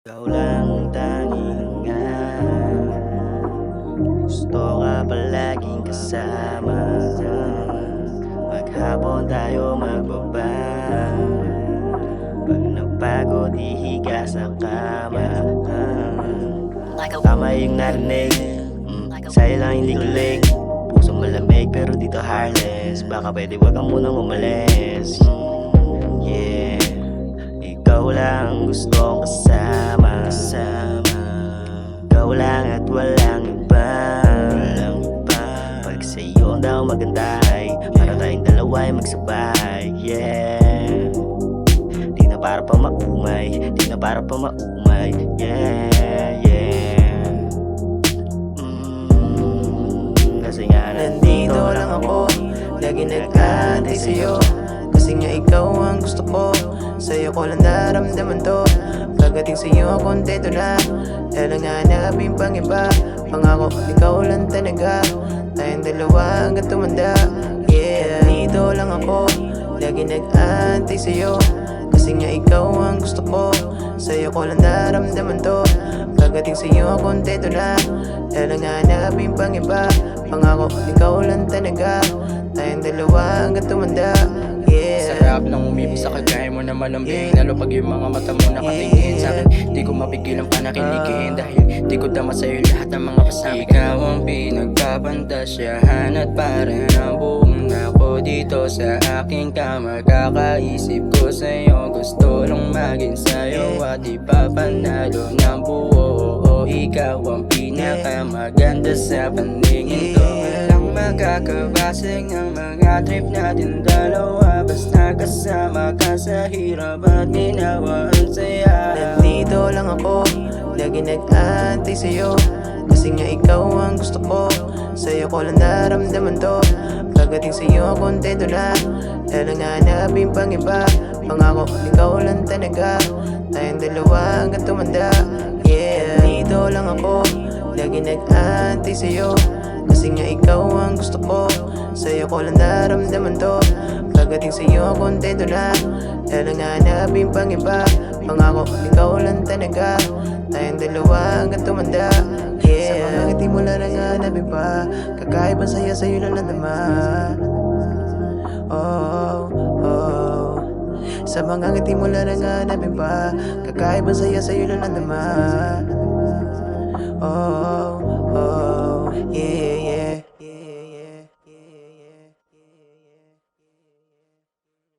Ikaw lang ang tanging gusto ka palaging kasama. Maghapon tayo magbaband, pag napagod ihiga sa kama. Tama yung narinig, sa'yo lang hindi ko link. Pusong malamig pero dito heartless. Baka pwede wag kang munang umalis. Yeah, ikaw lang ang gustong kasama. Ikaw lang at walang iba. Pag sa'yo daw maganda ay para tayong dalawa ay magsabay. Yeah, di na para pa maumay, di na para pa maumay. Yeah, yeah. Kasi nga Nandito lang ako, lagi nag-aantay sa'yo. Kasi nga ikaw ang gusto ko, sa'yo ko lang naramdaman to. Pagdating sa'yo kontento na, dahil nga hanapin pang iba. Pangako ikaw lang talaga, tayong dalawa hanggang tumanda. Yeah, nandito lang ako, lagi nag-aantay sa'yo. Kasi nga ikaw ang gusto ko, sa'yo ko lang naramdaman to. Pagdating sa'yo kontento na, dahil nga hanapin pang iba. Pangako ikaw lang talaga, tayong dalawa hanggang tumanda. Yeah, sarap ng umibig sa kagaya mo na malambing. Lalo pag yung mga mata mo nakatingin sa'kin, di ko mapigilang panakiligin. Dahil di ko dama sa'yo lahat ng mga pasabi. Ikaw ang pinagpapantasyahan at parang ang buong ako dito sa aking kama. Kakaisip ko sa'yo, gusto lang maging sa'yo. At ipapanalo ng buo. Ikaw ang pinakamaganda sa paningin ko. Walang makakabasig ng mga trip natin dalawa. Basta kasama ka sa hirap at ginawa ang saya. nandito lang ako, lagi nag-aantay sa'yo. Kasi nga ikaw ang gusto ko, sa'yo ko lang naramdaman to. Pagdating sa'yo kontento na, dahil nga hanapin pang iba. Pangako ikaw lang talaga, tayong dalawa hanggang tumanda. Yeah, nandito lang ako, lagi nag-aantay sa'yo. Kasi nga ikaw ang gusto ko, sa'yo ko lang naramdaman to. Pagdating sa'yo kontento na, dahil nga hanapin pang iba. Pangako ikaw lang talaga, tayong dalawa hanggang tumanda. Yeah, sa mga ngiti mo lang hanapin pa, kakaiba saya sa'yo lang naman. Oh, oh. Sa mga ngiti mo lang hanapin pa, kakaiba saya sa'yo lang naman. Oh, oh, yeah.